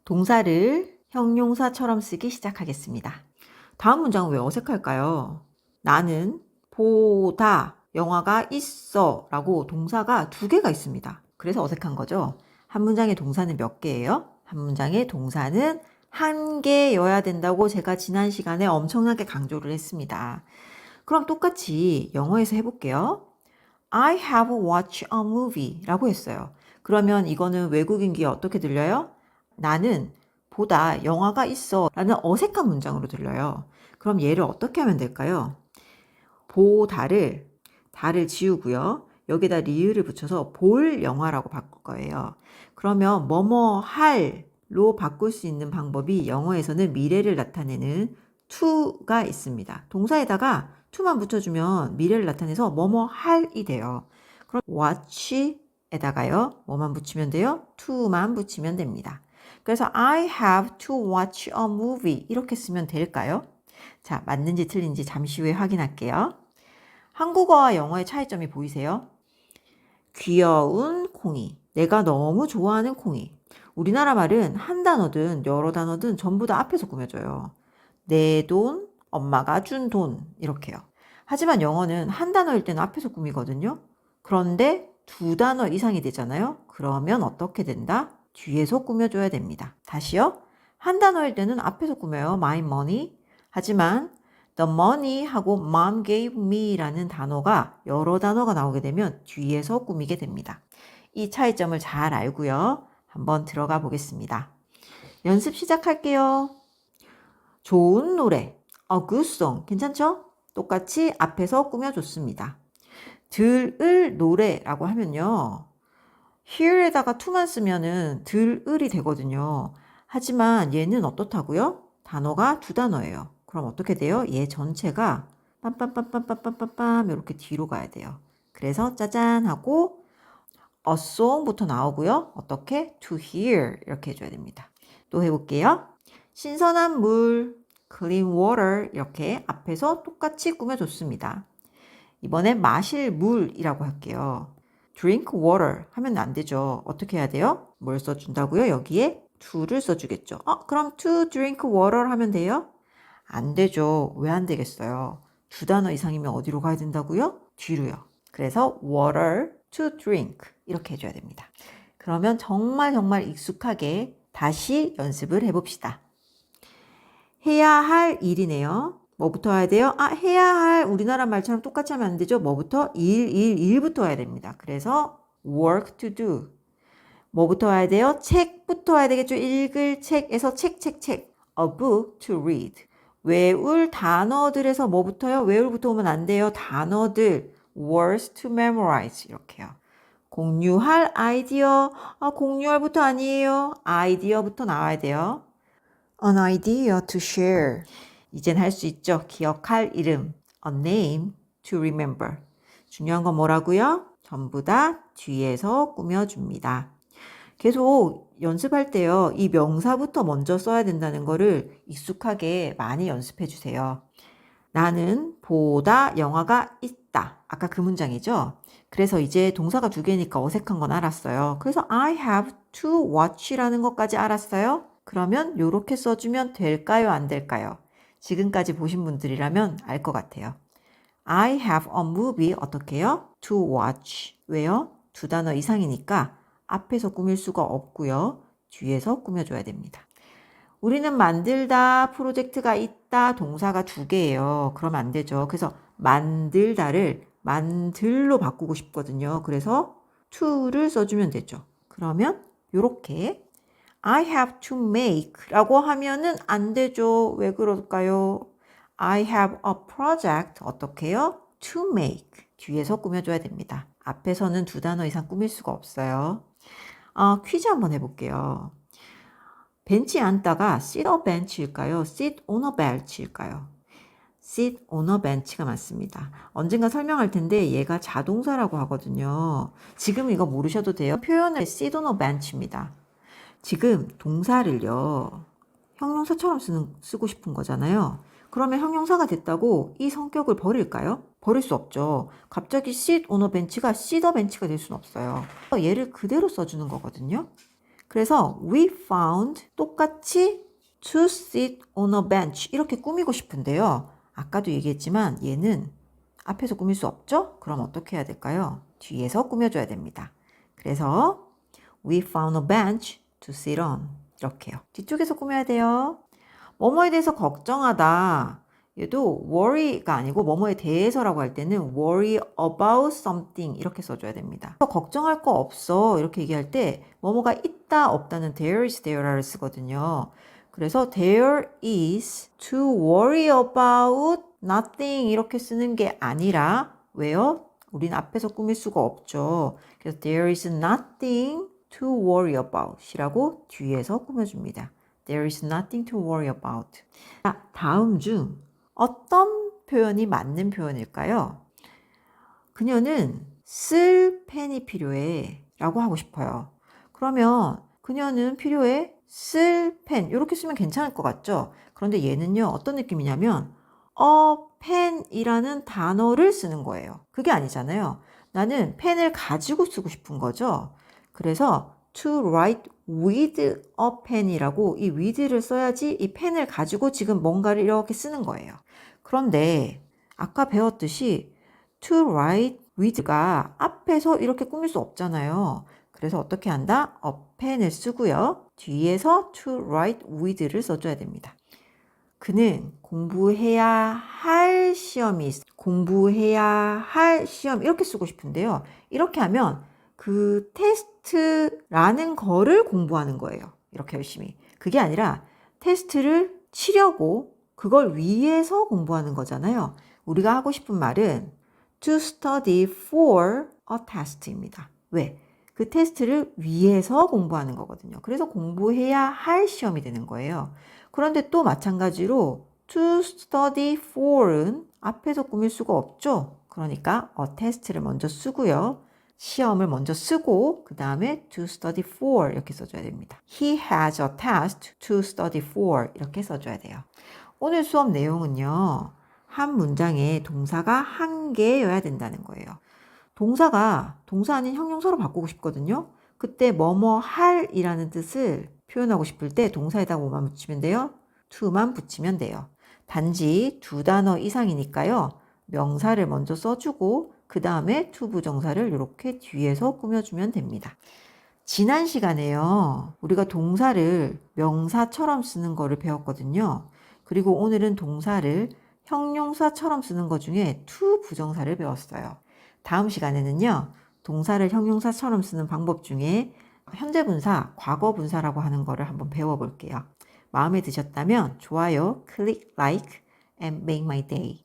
동사를 형용사처럼 쓰기 시작하겠습니다. 다음 문장은 왜 어색할까요? 나는 보다 영화가 있어 라고 동사가 2개가 있습니다. 그래서 어색한 거죠. 한 문장의 동사는 몇 개예요? 한 문장의 동사는 1개여야 된다고 제가 지난 시간에 엄청나게 강조를 했습니다. 그럼 똑같이 영어에서 해볼게요. I have watched a movie 라고 했어요. 그러면 이거는 외국인 귀에 어떻게 들려요? 나는 보다 영화가 있어 라는 어색한 문장으로 들려요. 그럼 얘를 어떻게 하면 될까요? 다를 지우고요. 여기다 리을을 붙여서 볼 영화라고 바꿀 거예요. 그러면 뭐뭐 할로 바꿀 수 있는 방법이 영어에서는 미래를 나타내는 to가 있습니다. 동사에다가 to만 붙여주면 미래를 나타내서 뭐뭐 할이 돼요. 그럼 watch에다가요. 뭐만 붙이면 돼요? to만 붙이면 됩니다. 그래서 I have to watch a movie 이렇게 쓰면 될까요? 자, 맞는지 틀린지 잠시 후에 확인할게요. 한국어와 영어의 차이점이 보이세요? 귀여운 콩이, 내가 너무 좋아하는 콩이. 우리나라 말은 한 단어든 여러 단어든 전부 다 앞에서 꾸며줘요. 내 돈, 엄마가 준 돈 이렇게요. 하지만 영어는 한 단어일 때는 앞에서 꾸미거든요. 그런데 2단어 이상이 되잖아요. 그러면 어떻게 된다? 뒤에서 꾸며줘야 됩니다. 다시요. 한 단어일 때는 앞에서 꾸며요. My money. 하지만 the money 하고 mom gave me 라는 단어가 여러 단어가 나오게 되면 뒤에서 꾸미게 됩니다. 이 차이점을 잘 알고요. 한번 들어가 보겠습니다. 연습 시작할게요. 좋은 노래, a good song. 괜찮죠? 똑같이 앞에서 꾸며줬습니다. 들을 노래라고 하면요. hear에다가 to만 쓰면은 들을이 되거든요. 하지만 얘는 어떻다고요? 단어가 2단어예요. 그럼 어떻게 돼요? 얘 전체가 빰빰빰빰빰빰빰빰 이렇게 뒤로 가야 돼요. 그래서 짜잔 하고 a song부터 나오고요. 어떻게? to hear 이렇게 해줘야 됩니다. 또 해볼게요. 신선한 물, clean water 이렇게 앞에서 똑같이 꾸며줬습니다. 이번엔 마실 물이라고 할게요. drink water 하면 안 되죠. 어떻게 해야 돼요? 뭘 써준다고요? 여기에 to를 써주겠죠. 그럼 to drink water 하면 돼요? 안 되죠. 왜 안 되겠어요? 2단어 이상이면 어디로 가야 된다고요? 뒤로요. 그래서 water to drink 이렇게 해줘야 됩니다. 그러면 정말 익숙하게 다시 연습을 해봅시다. 해야 할 일이네요. 뭐부터 해야 돼요? 해야 할 우리나라 말처럼 똑같이 하면 안 되죠. 뭐부터? 일부터 해야 됩니다. 그래서 work to do. 뭐부터 해야 돼요? 책부터 해야 되겠죠. 읽을 책에서 책. A book to read. 외울 단어들에서 뭐부터요? 외울부터 오면 안 돼요. 단어들. words to memorize. 이렇게요. 공유할 아이디어. 공유할부터 아니에요. 아이디어부터 나와야 돼요. An idea to share. 이젠 할 수 있죠. 기억할 이름. A name to remember. 중요한 건 뭐라고요? 전부 다 뒤에서 꾸며줍니다. 계속 연습할 때요. 이 명사부터 먼저 써야 된다는 거를 익숙하게 많이 연습해 주세요. 나는 보다 영화가 있다. 아까 그 문장이죠. 그래서 이제 동사가 2개니까 어색한 건 알았어요. 그래서 I have to watch라는 것까지 알았어요. 그러면 이렇게 써주면 될까요? 안 될까요? 지금까지 보신 분들이라면 알 것 같아요. I have a movie 어떻게 해요? to watch. 왜요? 2단어 이상이니까 앞에서 꾸밀 수가 없고요. 뒤에서 꾸며줘야 됩니다. 우리는 만들다 프로젝트가 있다 동사가 2개예요. 그러면 안 되죠. 그래서 만들다를 만들로 바꾸고 싶거든요. 그래서 to를 써주면 되죠. 그러면 이렇게 I have to make 라고 하면은 안 되죠. 왜 그럴까요? I have a project 어떻게 해요? to make 뒤에서 꾸며줘야 됩니다. 앞에서는 2단어 이상 꾸밀 수가 없어요. 퀴즈 한번 해볼게요. 벤치에 앉다가 sit a bench일까요? sit on a bench일까요? sit on a bench가 맞습니다. 언젠가 설명할 텐데 얘가 자동사라고 하거든요. 지금 이거 모르셔도 돼요. 표현을 sit on a bench입니다. 지금 동사를요. 형용사처럼 쓰고 싶은 거잖아요. 그러면 형용사가 됐다고 이 성격을 버릴까요? 버릴 수 없죠. 갑자기 sit on a bench가 sit a bench가 될 수는 없어요. 얘를 그대로 써주는 거거든요. 그래서 we found 똑같이 to sit on a bench 이렇게 꾸미고 싶은데요. 아까도 얘기했지만 얘는 앞에서 꾸밀 수 없죠? 그럼 어떻게 해야 될까요? 뒤에서 꾸며줘야 됩니다. 그래서 we found a bench to sit on 이렇게요. 뒤쪽에서 꾸며야 돼요. 뭐뭐에 대해서 걱정하다. 얘도 worry가 아니고 뭐뭐에 대해서라고 할 때는 worry about something 이렇게 써줘야 됩니다. 걱정할 거 없어 이렇게 얘기할 때 뭐뭐가 있다 없다는 there is there를 쓰거든요. 그래서 there is to worry about nothing 이렇게 쓰는 게 아니라 왜요? 우린 앞에서 꾸밀 수가 없죠. 그래서 there is nothing to worry about 이라고 뒤에서 꾸며줍니다. There is nothing to worry about. 자, 다음 중 어떤 표현이 맞는 표현일까요? 그녀는 쓸 펜이 필요해 라고 하고 싶어요. 그러면 그녀는 필요해 쓸 펜 이렇게 쓰면 괜찮을 것 같죠? 그런데 얘는요 어떤 느낌이냐면 펜이라는 단어를 쓰는 거예요. 그게 아니잖아요. 나는 펜을 가지고 쓰고 싶은 거죠. 그래서 to write with a pen이라고 이 with를 써야지 이 펜을 가지고 지금 뭔가를 이렇게 쓰는 거예요. 그런데 아까 배웠듯이 to write with가 앞에서 이렇게 꾸밀 수 없잖아요. 그래서 어떻게 한다? a pen을 쓰고요. 뒤에서 to write with를 써줘야 됩니다. 그는 공부해야 할 시험이 있어. 공부해야 할 시험 이렇게 쓰고 싶은데요. 이렇게 하면 그 테스트라는 거를 공부하는 거예요. 이렇게 열심히. 그게 아니라 테스트를 치려고 그걸 위해서 공부하는 거잖아요. 우리가 하고 싶은 말은 to study for a test입니다. 왜? 그 테스트를 위해서 공부하는 거거든요. 그래서 공부해야 할 시험이 되는 거예요. 그런데 또 마찬가지로 to study for은 앞에서 꾸밀 수가 없죠. 그러니까 a test를 먼저 쓰고요. 시험을 먼저 쓰고 그 다음에 to study for 이렇게 써줘야 됩니다. He has a test to study for 이렇게 써줘야 돼요. 오늘 수업 내용은요. 한 문장에 동사가 한 개여야 된다는 거예요. 동사 아닌 형용사로 바꾸고 싶거든요. 그때 뭐뭐 할이라는 뜻을 표현하고 싶을 때 동사에다가 뭐만 붙이면 돼요? to만 붙이면 돼요. 단지 두 단어 이상이니까요. 명사를 먼저 써주고 그 다음에 to 부정사를 이렇게 뒤에서 꾸며주면 됩니다. 지난 시간에요. 우리가 동사를 명사처럼 쓰는 거를 배웠거든요. 그리고 오늘은 동사를 형용사처럼 쓰는 것 중에 to 부정사를 배웠어요. 다음 시간에는요. 동사를 형용사처럼 쓰는 방법 중에 현재분사, 과거분사라고 하는 거를 한번 배워볼게요. 마음에 드셨다면 좋아요, 클릭 like and make my day.